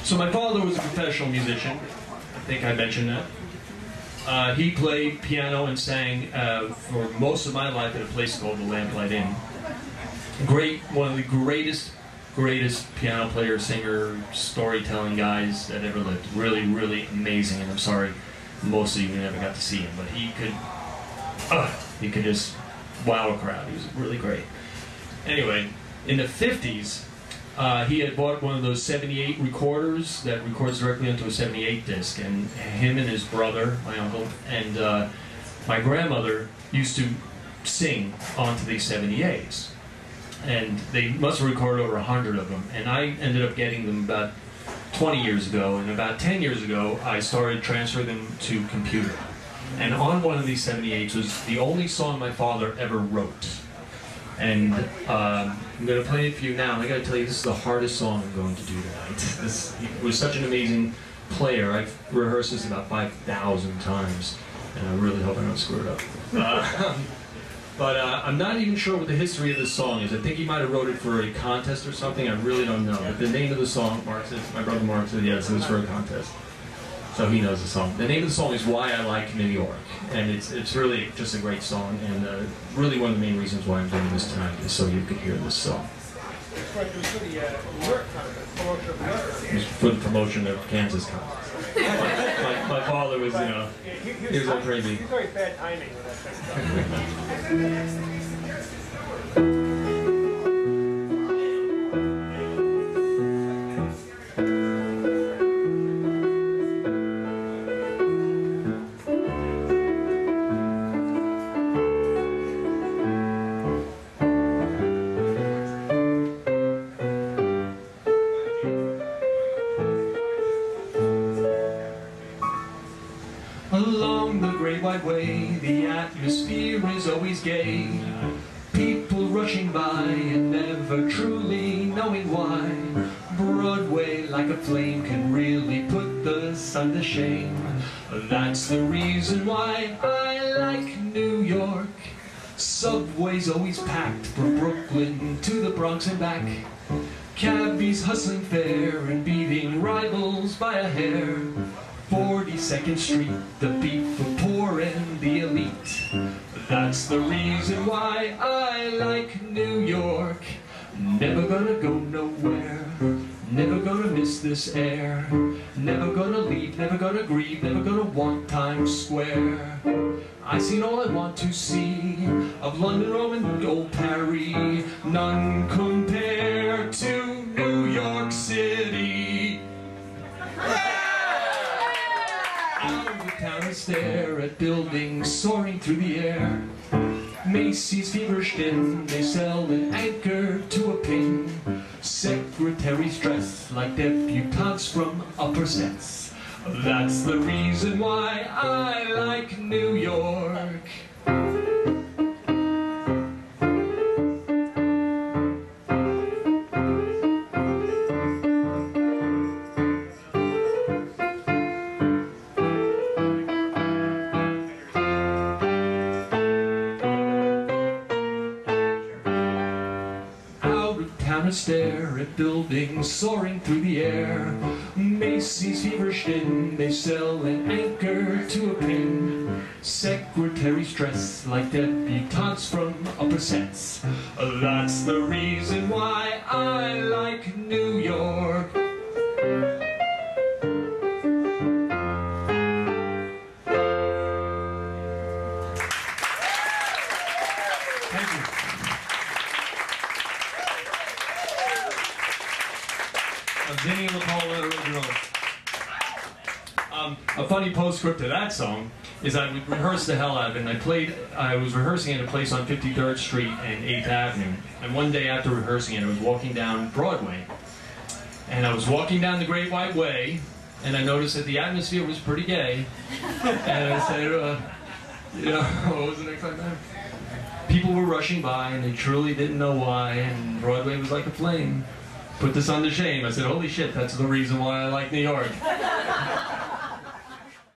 So my father was a professional musician. I think I mentioned that. He played piano and sang for most of my life at a place called the Lamplight Inn. One of the greatest piano player, singer, storytelling guys that ever lived. Really, really amazing. And I'm sorry, most of you never got to see him, but he could just wow a crowd. He was really great. Anyway, in the 50s, he had bought one of those 78 recorders that records directly onto a 78 disc, and him and his brother, my uncle, and my grandmother used to sing onto these 78s. And they must have recorded over 100 of them, and I ended up getting them about 20 years ago, and about 10 years ago I started transferring them to computer. And on one of these 78s was the only song my father ever wrote. And I'm going to play it for you now, and I got to tell you, this is the hardest song I'm going to do tonight. He was such an amazing player. I've rehearsed this about 5,000 times, and I really hope I don't screw it up. But I'm not even sure what the history of this song is. I think he might have wrote it for a contest or something. I really don't know. But the name of the song, Mark said, my brother Mark said, yes, it was for a contest. So he knows the song. The name of the song is Why I Like New York. And it's really just a great song. And really one of the main reasons why I'm doing this tonight is so you could hear this song. It's for the promotion of Kansas contest. My father was, you know, he was all crazy. He's always bad timing with that kind of stuff. Along the great wide way, the atmosphere is always gay. People rushing by and never truly knowing why. Broadway, like a flame, can really put the sun to shame. That's the reason why I like New York. Subway's always packed from Brooklyn to the Bronx and back. Cabbies hustling fare and beating rivals by a hair. 42nd Street, the beat for poor and the elite. That's the reason why I like New York. Never gonna go nowhere, never gonna miss this air. Never gonna leave, never gonna grieve, never gonna want Times Square. I've seen all I want to see of London, Rome, and old Paris. None compare to New York City. Out of town and stare at buildings soaring through the air. Macy's feverish din, they sell an anchor to a pin. Secretaries dress like debutantes from upper sets. That's the reason why I like New York. And stare at buildings soaring through the air. Macy's feverish din, they sell an anchor to a pin. Secretaries dress like debutantes from upper sets. That's the reason why I like New York. Thank you. Vinnie LaPolla original. A funny postscript to that song is I would rehearse the hell out of it, and I was rehearsing at a place on 53rd Street and 8th Avenue, and one day after rehearsing it, I was walking down Broadway, and I was walking down the Great White Way, and I noticed that the atmosphere was pretty gay, and I said, you know, what was the next line there? People were rushing by, and they truly didn't know why, and Broadway was like a flame. Put this on to shame. I said, holy shit, that's the reason why I like New York.